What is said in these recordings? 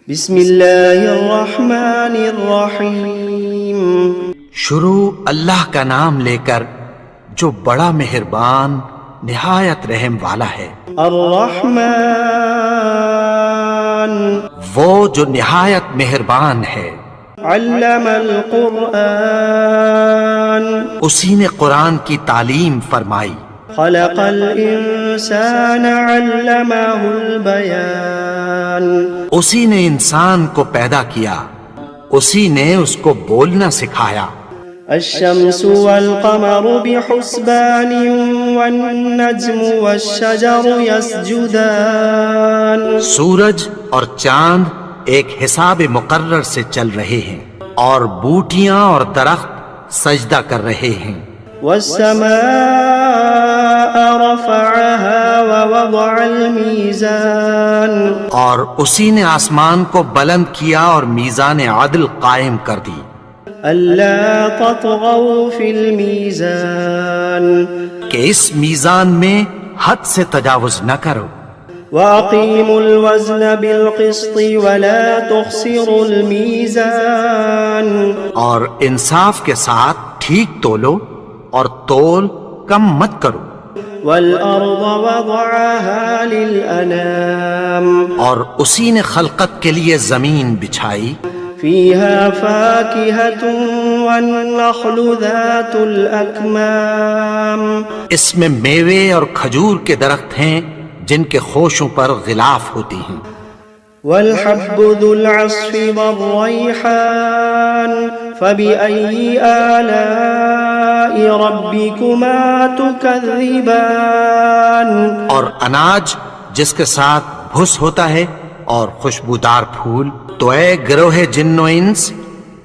بسم اللہ الرحمن الرحیم۔ شروع اللہ کا نام لے کر جو بڑا مہربان نہایت رحم والا ہے۔ الرحمن وہ جو نہایت مہربان ہے۔ علم القرآن اسی نے قرآن کی تعلیم فرمائی۔ خلق الانسان علمہ البیان اسی نے انسان کو پیدا کیا، اسی نے اس کو بولنا سکھایا۔ الشمس والقمر بحسبان والنجم والشجر يسجدان سورج اور چاند ایک حساب مقرر سے چل رہے ہیں، اور بوٹیاں اور درخت سجدہ کر رہے ہیں۔ والسماء رفعها ووضع الميزان اور اسی نے آسمان کو بلند کیا اور میزان عدل قائم کر دی۔ ألا تطغوا في الميزان کہ اس میزان میں حد سے تجاوز نہ کرو۔ وأقيموا الوزن بالقسط ولا تخسروا الميزان اور انصاف کے ساتھ ٹھیک تولو اور تول کم مت کرو۔ والأرض وضعها للأنام اور اسی نے خلقت کے لیے زمین بچھائی، فيها فاكهة والنخل ذات الأكمام اس میں میوے اور کھجور کے درخت ہیں جن کے خوشوں پر غلاف ہوتی ہیں۔ والحب ذو العصف والريحان فبأي آلاء ربكما تكذبان اور اناج جس کے ساتھ بھس ہوتا ہے اور خوشبودار پھول، تو اے گروہ جن و انس،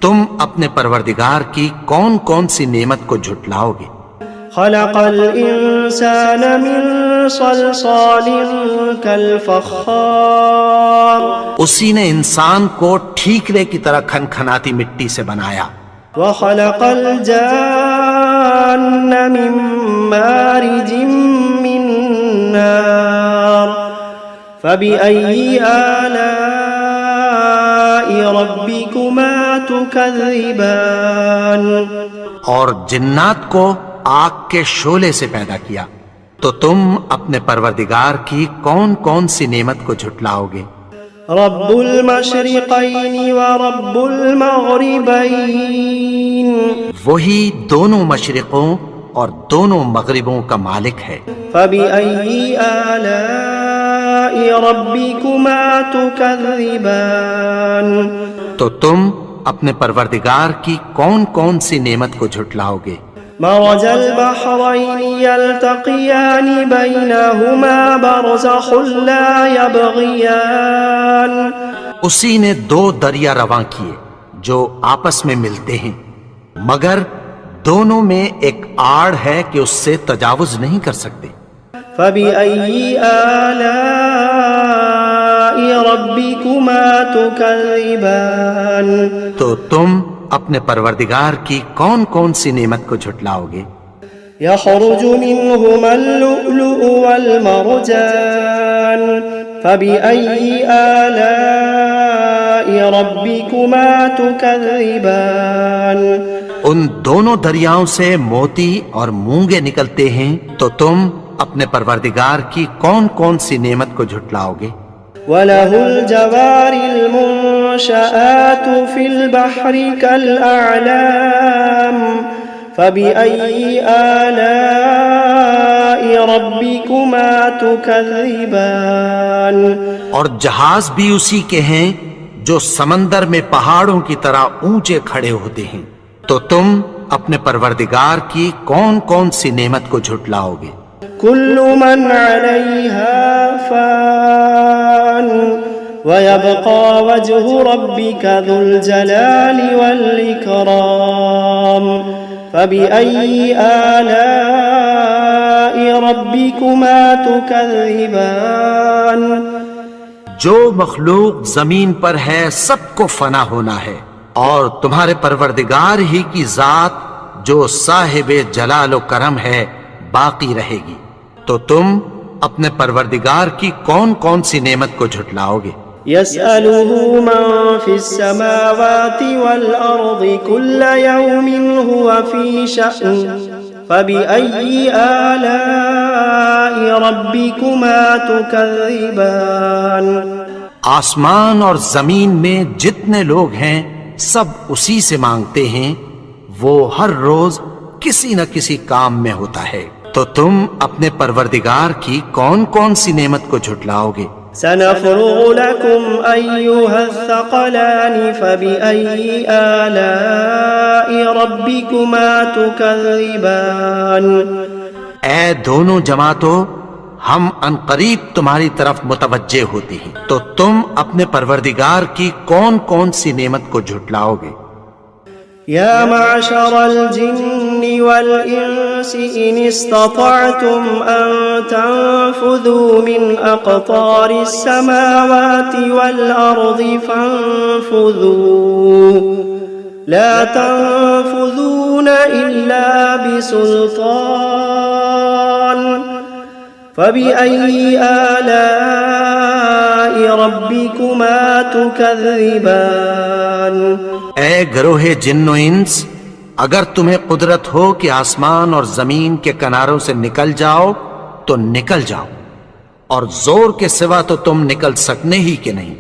تم اپنے پروردگار کی کون کون سی نعمت کو جھٹلاؤ گے؟ خلق الإنسان من صلصال كالفخار اسی نے انسان کو ٹھیکرے کی طرح کھنکھناتی مٹی سے بنایا۔ وخلق الجان من مارج من نار فبأي آلاء ربكما تكذبان اور جنات کو آگ کے شعلے سے پیدا کیا، تو تم اپنے پروردگار کی کون کون سی نعمت کو جھٹلاؤ گے؟ رب المشرقین ورب المغربین وہی دونوں مشرقوں اور دونوں مغربوں کا مالک ہے۔ فبأي آلاء ربكما تكذبان تو تم اپنے پروردگار کی کون کون سی نعمت کو جھٹلاؤ گے؟ مرج البحرين يلتقيان بينهما برزخ لا يبغيان اسی نے دو دریا رواں کیے جو آپس میں ملتے ہیں، مگر دونوں میں ایک آڑ ہے کہ اس سے تجاوز نہیں کر سکتے۔ فبأي آلاء ربكما تكذبان تو تم اپنے پروردگار کی کون کون سی نعمت کو جھٹلاؤ گے؟ يخرج منهما اللؤلؤ والمرجان فبأي آلاء ربكما تكذبان ان دونوں دریاؤں سے موتی اور مونگے نکلتے ہیں، تو تم اپنے پروردگار کی کون کون سی نعمت کو جھٹلاؤ گے؟ وَلَهُ الْجَوَارِ الْمُنشَآتُ فِي الْبَحْرِ كَالْأَعْلَامِ فَبِأَيِّ آلَاءِ رَبِّكُمَا تُكَذِّبَانِ اور جہاز بھی اسی کے ہیں جو سمندر میں پہاڑوں کی طرح اونچے کھڑے ہوتے ہیں، تو تم اپنے پروردگار کی کون کون سی نعمت کو جھٹلاؤ گے؟ كل من عليها فان ويبقى وجه ربك ذو الجلال والإكرام فبأي آلاء ربكما تكذبان جو مخلوق زمین پر ہے سب کو فنا ہونا ہے، اور تمہارے پروردگار ہی کی ذات جو صاحب جلال و کرم ہے باقی رہے گی، تو تم اپنے پروردگار کی کون کون سی نعمت کو جھٹلاؤ گے؟ يسأله من في السماوات والأرض كل يوم هو في شأن فبأي آلاء ربكما تكذبان آسمان اور زمین میں جتنے لوگ ہیں سب اسی سے مانگتے ہیں، وہ ہر روز کسی نہ کسی کام میں ہوتا ہے، تو تم اپنے پروردگار کی کون کون سی نعمت کو جھٹلاؤ گے؟ سنفرغ لكم أيها الثقلان فبأي آلاء ربكما تكذبان اے دونوں جماعتوں، ہم عنقریب تمہاری طرف متوجہ ہوتے ہیں، تو تم اپنے پروردگار کی کون کون سی نعمت کو جھٹلاؤ گے؟ يا معشر الجن والإنس إن استطعتم أن تنفذوا من أقطار السماوات والأرض فانفذوا لا تنفذون إلا بسلطان فبأي آلاء ربكما تكذبان اے گروہ جن و انس، اگر تمہیں قدرت ہو کہ آسمان اور زمین کے کناروں سے نکل جاؤ تو نکل جاؤ، اور زور کے سوا تو تم نکل سکنے ہی کہ نہیں،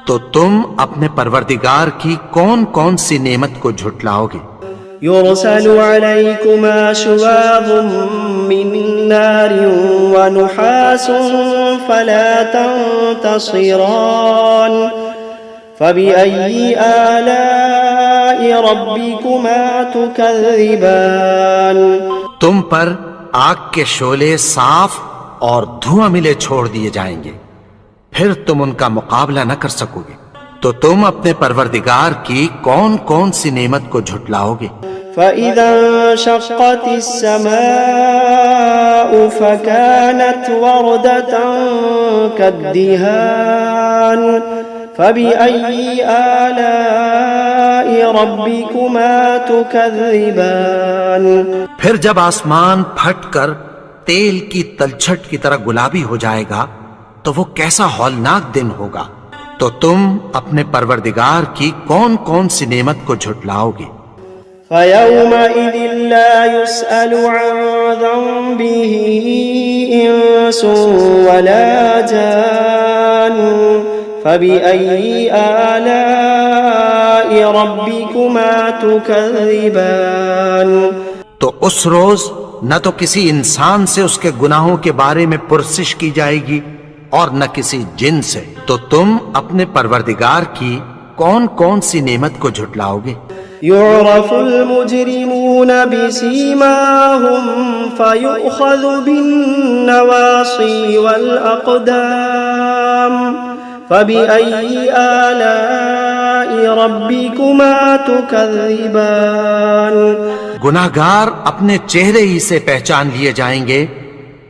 تو تم اپنے پروردگار کی کون کون سی نعمت کو جھٹلاؤ گے؟ يرسل عليكما شواظ من نار ونحاس فلا تنتصران فبأي آلاء ربكما تكذبان تم پر آگ کے شعلے صاف اور دھواں ملے چھوڑ دیے جائیں گے، پھر تم ان کا مقابلہ نہ کر سکو گے، تو تم اپنے پروردگار کی کون کون سی نعمت کو جھٹلاؤ گے؟ فإذا انشقت السماء فكانت وردة كالدهان فبأي آلاء ربكما تكذبان پھر جب آسمان پھٹ کر تیل کی تلچھٹ کی طرح گلابی ہو جائے گا تو وہ کیسا ہولناک دن ہوگا، تو تم اپنے پروردگار کی کون کون سی نعمت کو جھٹلاؤ گے؟ فيومئذ لا يسأل عن ذنبه إنس ولا جان فبأي آلاء ربكما تكذبان تو اس روز نہ تو کسی انسان سے اس کے گناہوں کے بارے میں پرسش کی جائے گی اور نہ کسی جن سے، تو تم اپنے پروردگار کی کون کون سی نعمت کو جھٹلاؤ گے؟ يعرف المجرمون بسيماهم فيؤخذ بالنواصي والأقدام فبأي آلاء ربكما تكذبان گناہگار اپنے چہرے ہی سے پہچان لیے جائیں گے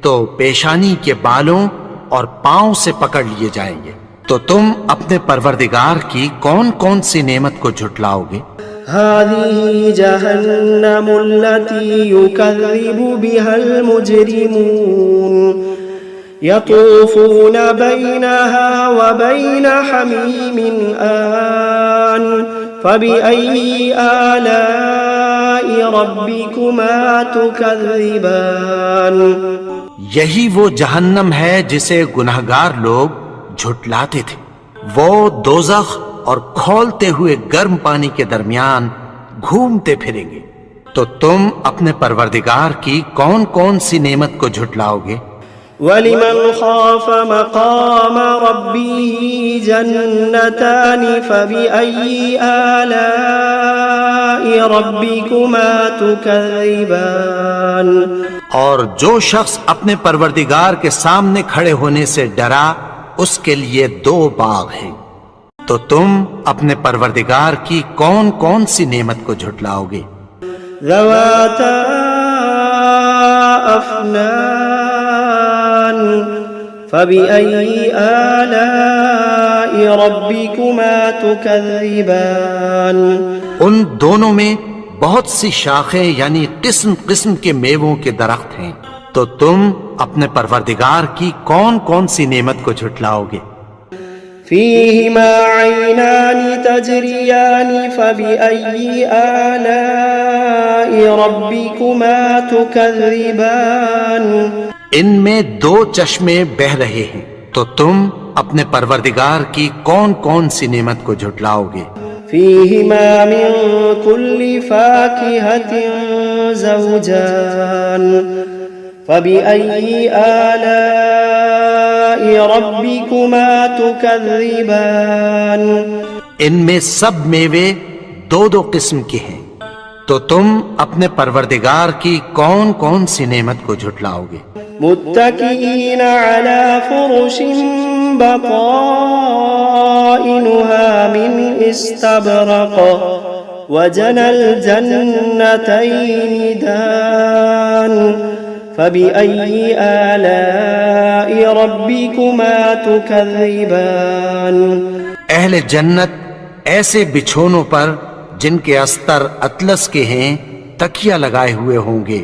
تو پیشانی کے بالوں اور پاؤں سے پکڑ لیے جائیں گے، تو تم اپنے پروردگار کی کون کون سی نعمت کو جھٹلاؤ گے؟ هذه جهنم التي يكذب بها المجرمون يطوفون بينها وبين حميم آن فبأي آلاء ربكما تكذبان یہی وہ جہنم ہے جسے گناہگار لوگ جھٹلاتے تھے، وہ دوزخ اور کھولتے ہوئے گرم پانی کے درمیان گھومتے پھریں گے، تو تم اپنے پروردگار کی کون کون سی نعمت کو جھٹلاؤ گے؟ وَلِمَنْ خَافَ مَقَامَ رَبِّهِ جَنَّتَانِ فَبِأَيِّ آلَاءِ رَبِّكُمَا تُكَذِّبَانِ اور جو شخص اپنے پروردگار کے سامنے کھڑے ہونے سے ڈرا، اس کے لیے دو باغ ہیں، تو تم اپنے پروردگار کی کون کون سی نعمت کو جھٹلاؤ گے؟ ذواتا افنان فبأي آلاء ربكما تكذبان ان دونوں میں بہت سی شاخیں یعنی قسم قسم کے میووں کے درخت ہیں، تو تم اپنے پروردگار کی کون کون سی نعمت کو جھٹلاؤ گے؟ فيهما عينان تجريان فبأي آلاء ربكما تكذبان ان میں دو چشمے بہ رہے ہیں، تو تم اپنے پروردگار کی کون کون سی نعمت کو جھٹلاؤ گے؟ فيهما من كل فاكهة زوجان فبأي آلاء ربكما تكذبان ان میں سب میوے دو دو قسم کے ہیں، تو تم اپنے پروردگار کی کون کون سی نعمت کو جھٹلاؤ گے؟ متكئين على فرش بطائنها من استبرق وجنى الجنتين دان فبأي آلاء ربكما تكذبان اہل جنت ایسے بچھونوں پر جن کے استر اطلس کے ہیں تکیہ لگائے ہوئے ہوں گے،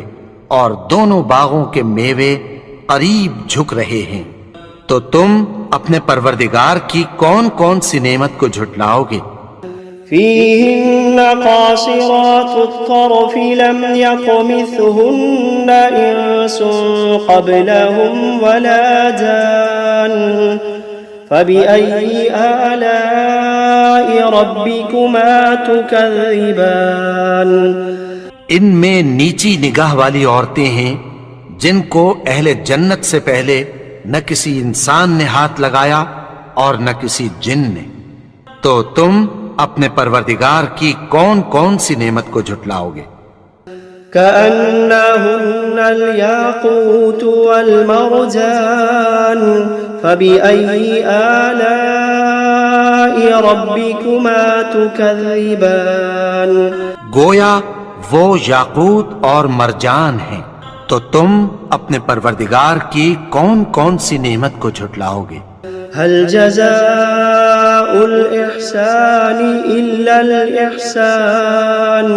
اور دونوں باغوں کے میوے قریب جھک رہے ہیں، تو تم اپنے پروردگار کی کون کون سی نعمت کو جھٹلاؤ گے؟ فيهن قاصرات الطرف لم يطمثهن إنس قبلهم ولا جان فبأي آلاء ربكما تكذبان ان میں نیچی نگاہ والی عورتیں ہیں جن کو اہل جنت سے پہلے نہ کسی انسان نے ہاتھ لگایا اور نہ کسی جن نے، تو تم اپنے پروردگار کی کون کون سی نعمت کو جھٹلاؤ گے؟ كأنهن الياقوت والمرجان فبأي آلاء ربكما تكذبان گویا وہ یاقوت اور مرجان ہیں، تو تم اپنے پروردگار کی کون کون سی نعمت کو جھٹلاؤ گے؟ هل جزاء الإحسان إلا الإحسان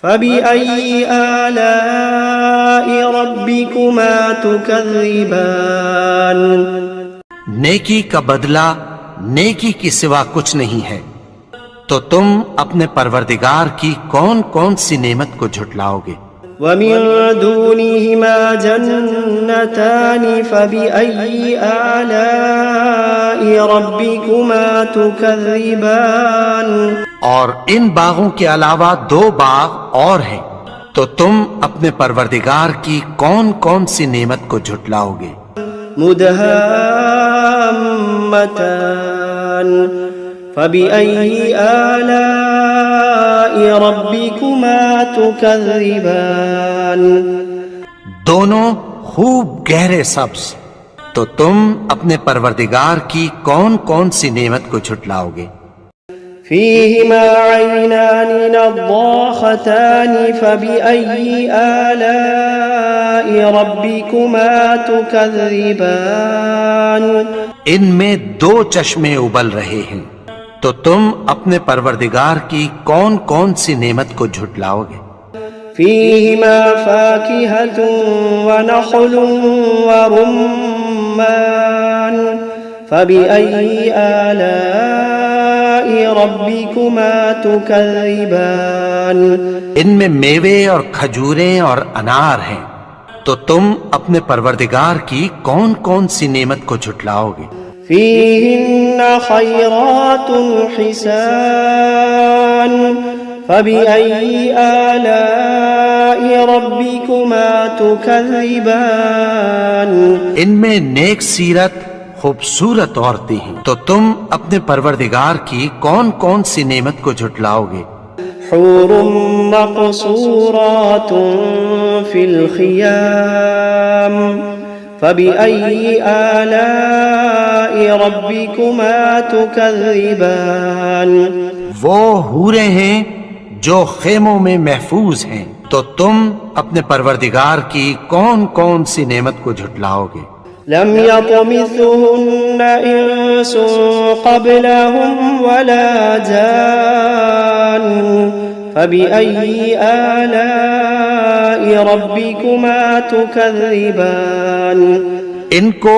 فبأي آلاء ربكما تكذبان نیکی کا بدلہ نیکی کی سوا کچھ نہیں ہے، تو تم اپنے پروردگار کی کون کون سی نعمت کو جھٹلاؤ گے؟ ومن دونهما جنتان فبأي آلاء ربكما تكذبان اور ان باغوں کے علاوہ دو باغ اور ہیں، تو تم اپنے پروردگار کی کون کون سی نعمت کو جھٹلاؤ گے؟ مدهامتان فبأي آلاء ربكما تكذبان دونوں خوب گہرے سبز، تو تم اپنے پروردگار کی کون کون سی نعمت کو جھٹلاؤ گے؟ فيهما عينان نضاختان فبأي آلاء ربكما تكذبان ان میں دو چشمے ابل رہے ہیں، تو تم اپنے پروردگار کی کون کون سی نعمت کو جھٹلاؤ گے؟ فيهما فاكهة ونخل ورمان فبأي آلاء ربكما تكذبان ان میں میوے اور کھجوریں اور انار ہیں، تو تم اپنے پروردگار کی کون کون سی نعمت کو جھٹلاؤ گے؟ فيهن خيرات حسان فبأي آلاء ربكما تكذبان ان میں نیک سیرت خوبصورت عورتیں ہیں، تو تم اپنے پروردگار کی کون کون سی نعمت کو جھٹلاؤ گے؟ حور مقصورات في الخيام فبأي آلاء ربكما تكذبان وہ حوریں ہیں جو خیموں میں محفوظ ہیں، تو تم اپنے پروردگار کی کون کون سی نعمت کو جھٹلاؤ گے؟ لم يطمثهن إنس قبلهم ولا جان فبأي آلاء ربكما تكذبان ان کو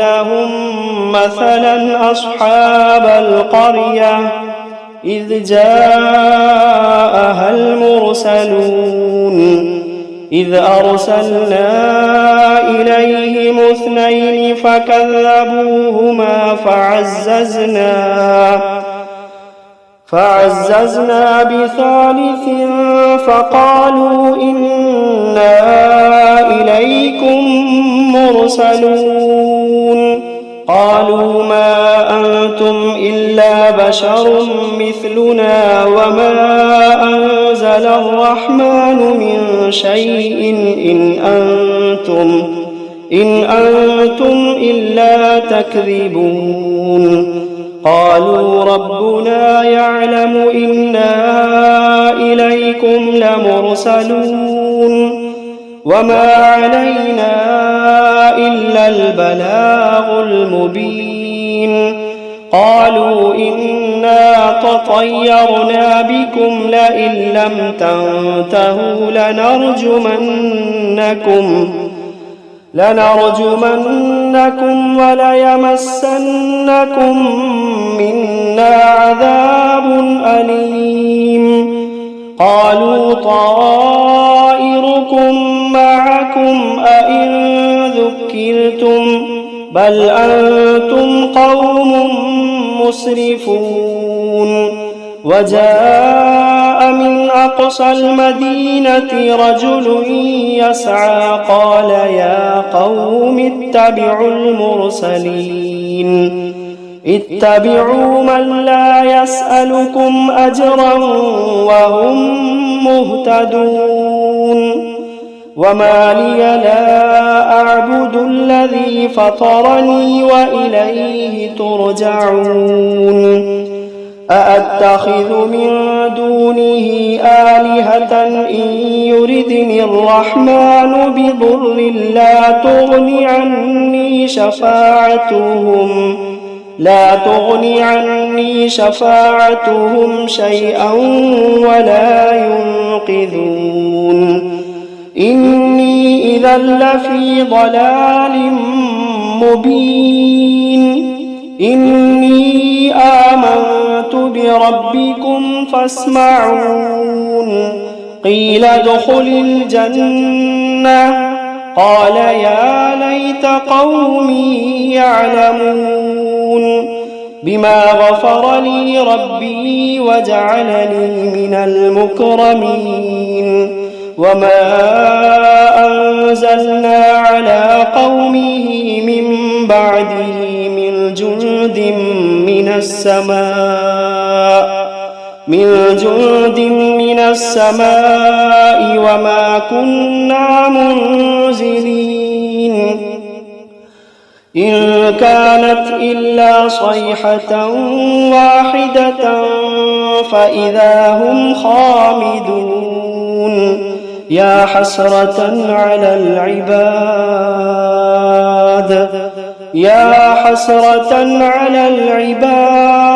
لهم مثلا أصحاب القرية إذ جاءها المرسلون إذ أرسلنا إليهم اثنين فكذبوهما فعززنا بثالث فقالوا إنا إليكم مرسلون. قالوا ما أنتم إلا بشر مثلنا وما أنزل الرحمن من شيء إن أنتم إلا تكذبون. قالوا ربنا يعلم إنا إليكم لمرسلون وما علينا إلا البلاغ المبين. قالوا إنا تطيرنا بكم لئن لم تنتهوا لنرجمنكم وليمسنكم منا عذاب أليم. قالوا طائركم معكم أئن ذكرتم بل أنتم قوم مسرفون. وجاء من أقصى المدينة رجل يسعى قال يا قوم اتبعوا المرسلين اتبعوا من لا يسألكم أجرا وهم مهتدون. وما لي لا أعبد الذي فطرني وإليه ترجعون. أأتخذ من دونه آلهة إن يردني الرحمن بضر لا تغن عني شفاعتهم شيئا ولا ينقذون إني إذا لفي ضلال مبين إني آمنت بربكم فاسمعون قيل ادخل الجنة قال يا ليت قومي يعلمون بما غفر لي ربي وجعلني من المكرمين وما أنزلنا على قومه من بعده من جند من السماء وما كنا منزلين إن كانت إلا صيحة واحدة فإذا هم خامدون يا حسرة على العباد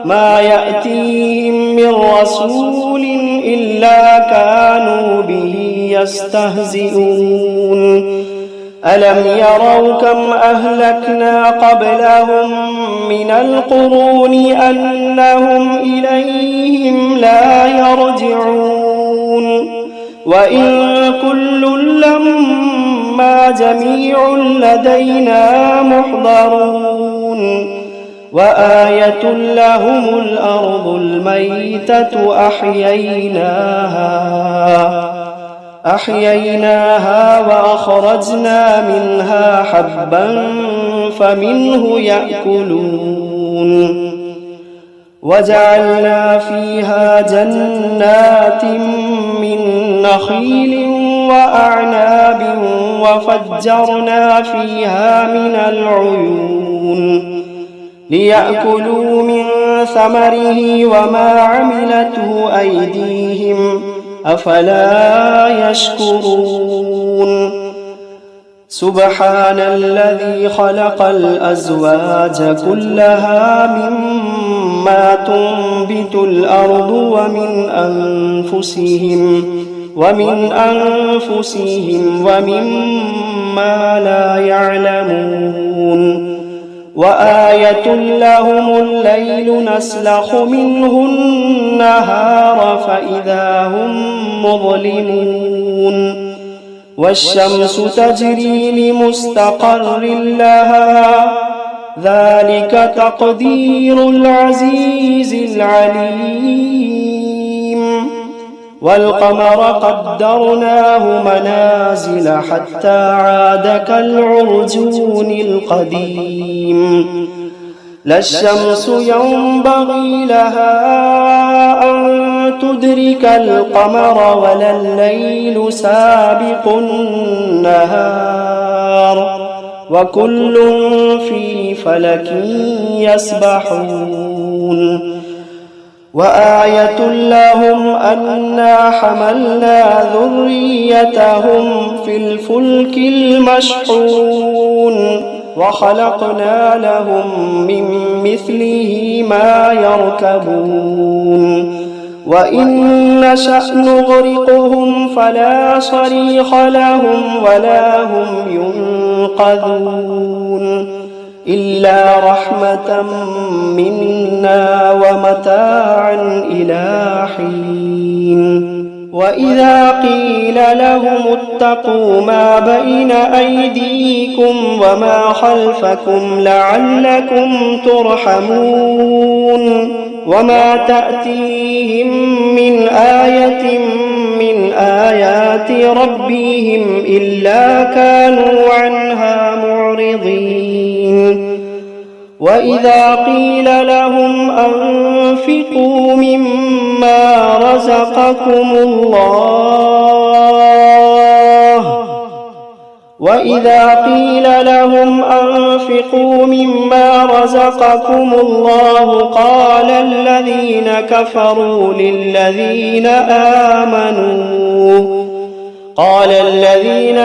ما يأتيهم من رسول إلا كانوا به يستهزئون ألم يروا كم أهلكنا قبلهم من القرون أنهم إليهم لا يرجعون وإن كل لما جميع لدينا محضرون وآية لهم الأرض الميتة أحييناها وأخرجنا منها حبا فمنه يأكلون وجعلنا فيها جنات من نخيل وأعناب وفجرنا فيها من العيون ليأكلوا من ثمره وما عملته أيديهم أفلا يشكرون سبحان الذي خلق الأزواج كلها مما تنبت الأرض ومن أنفسهم ومما لا يعلمون وآية لهم الليل نسلخ منه النهار فإذا هم مظلمون والشمس تجري لمستقر لها ذلك تقدير العزيز العليم والقمر قدرناه منازل حتى عاد كالعرجون القديم لا الشمس ينبغي لها أن تدرك القمر ولا الليل سابق النهار وكل في فلك يسبحون وآية لهم أنا حملنا ذريتهم في الفلك المشحون وخلقنا لهم من مثله ما يركبون وإن نشأ نغرقهم فلا صريخ لهم ولا هم ينقذون إلا رحمة منا ومتاعا إلى حين وإذا قيل لهم اتقوا ما بين أيديكم وما خلفكم لعلكم ترحمون وما تأتيهم من آية من آيات ربهم إلا كانوا عنها معرضين وإذا قيل لهم أنفقوا مما رزقكم الله وإذا قيل لهم أنفقوا مما رزقكم الله قال الذين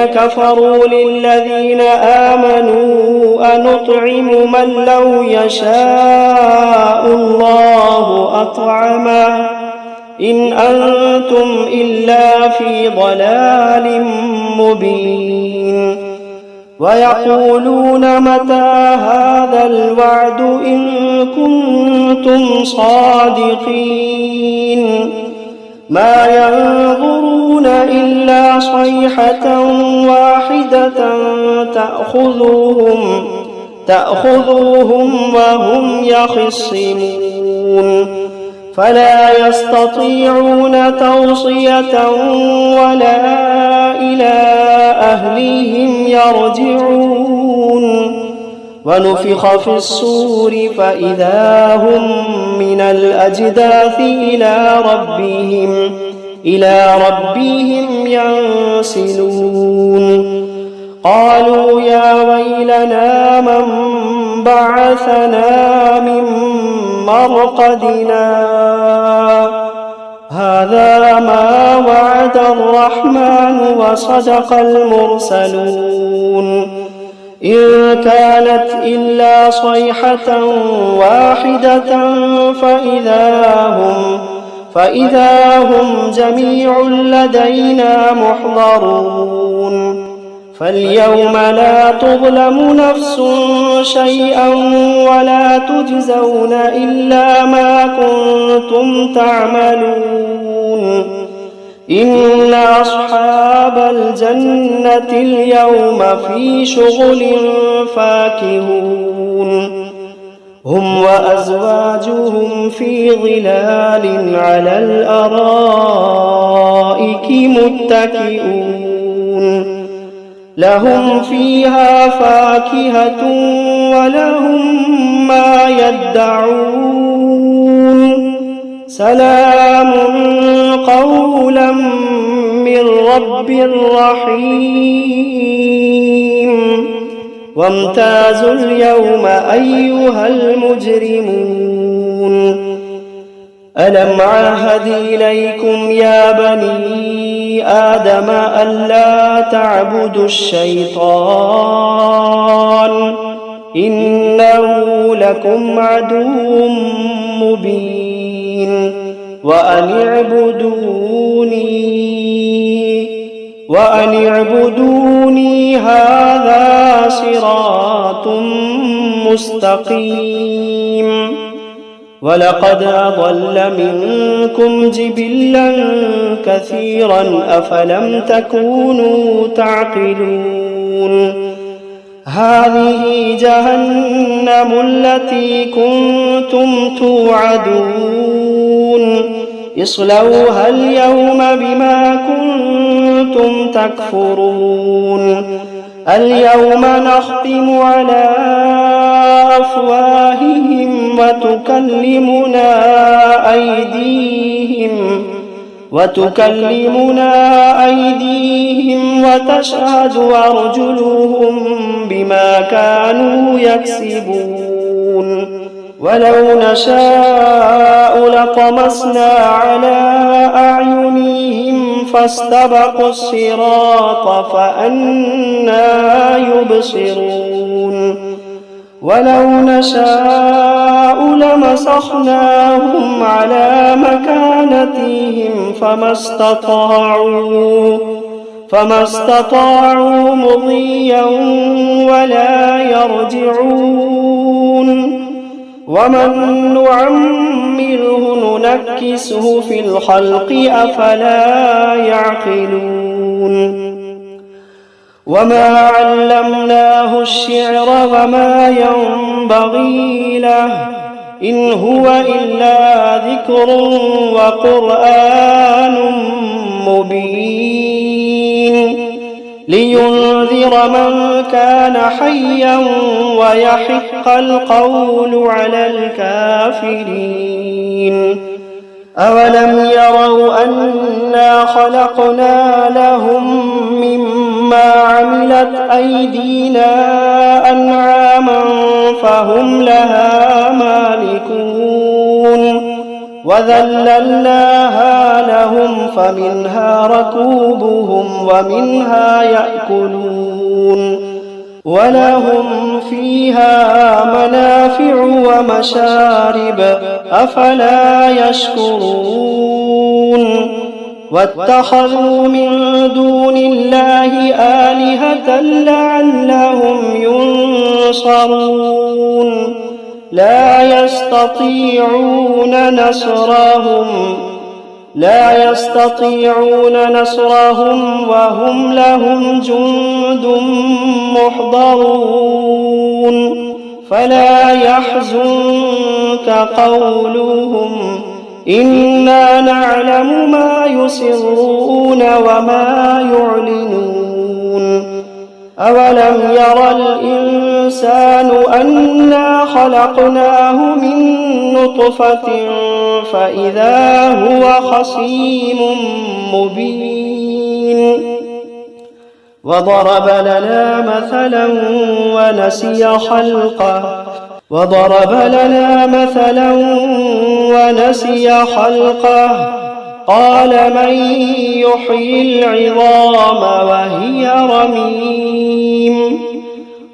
كفروا للذين آمنوا أنطعم من لو يشاء الله أطعمه إن أنتم إلا في ضلال مبين ويقولون متى هذا الوعد إن كنتم صادقين ما ينظرون إلا صيحة واحدة تأخذهم وهم يخصمون فلا يستطيعون توصية ولا إلى أهلهم يرجعون ونفخ في الصور فإذا هم من الأجداث إلى ربهم ينسلون قالوا يا ويلنا من بعثنا من مرقدنا هذا ما وعد الرحمن وصدق المرسلون إن كانت إلا صيحة واحدة فإذا هم جميع لدينا محضرون فاليوم لا تظلم نفس شيئا ولا تجزون إلا ما كنتم تعملون إن أصحاب الجنة اليوم في شغل فاكهون هم وأزواجهم في ظلال على الأرائك متكئون لهم فيها فاكهة ولهم ما يدعون سلام قولا من رب رحيم وامتازوا اليوم أيها المجرمون ألم عهد إليكم يا بني آدم ألا تعبدوا الشيطان إنه لكم عدو مبين وأن اعبدوني هذا صراط مستقيم ولقد أضل منكم جبلا كثيرا أفلم تكونوا تعقلون هذه جهنم التي كنتم توعدون اصلوها اليوم بما كنتم تكفرون اليوم نختم على أفواههم وتكلمنا أيديهم وتشهد أرجلهم بما كانوا يكسبون ولو نشاء لطمسنا على أعينهم فاستبقوا الصراط فأنى يبصرون ولو نشاء لمسخناهم على مكانتهم فما استطاعوا مضيا ولا يرجعون ومن نعمره ننكسه في الخلق أفلا يعقلون وما علمناه الشعر وما ينبغي له إن هو إلا ذكر وقرآن مبين لينذر من كان حيا ويحق القول على الكافرين أولم يروا أنا خلقنا لهم مما ما عملت أيدينا أنعاما فهم لها مالكون وذللناها لهم فمنها ركوبهم ومنها يأكلون ولهم فيها منافع ومشارب أفلا يشكرون واتخذوا من دون الله آلهة لعلهم ينصرون لا يستطيعون نصرهم وهم لهم جند محضرون فلا يحزنك قولهم إنا نعلم ما يسرون وما يعلنون أولم ير الإنسان أنا خلقناه من نطفة فإذا هو خصيم مبين وضرب لنا مثلا ونسي خلقه قال من يحيي العظام وهي رميم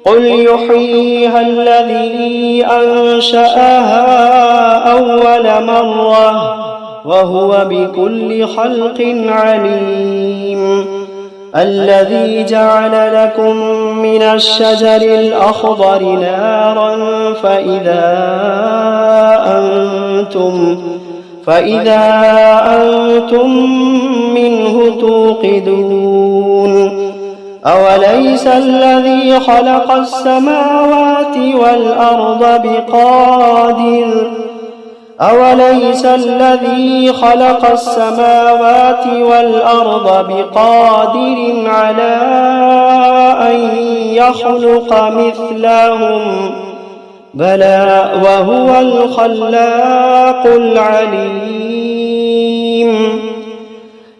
قل يحييها الذي أنشأها أول مرة وهو بكل خلق عليم الذي جعل لكم من الشجر الأخضر نارا فإذا أنتم منه توقدون أوليس الذي خلق السماوات والأرض بقادر على أن يخلق مثلهم بلى وهو الخلاق العليم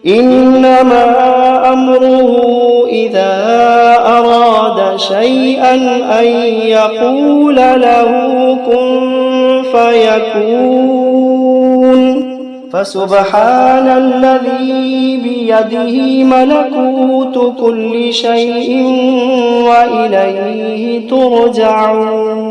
إنما أمره إذا أراد شيئا أن يقول له كن فيكون فسبحان الذي بيده ملكوت كل شيء وإليه ترجعون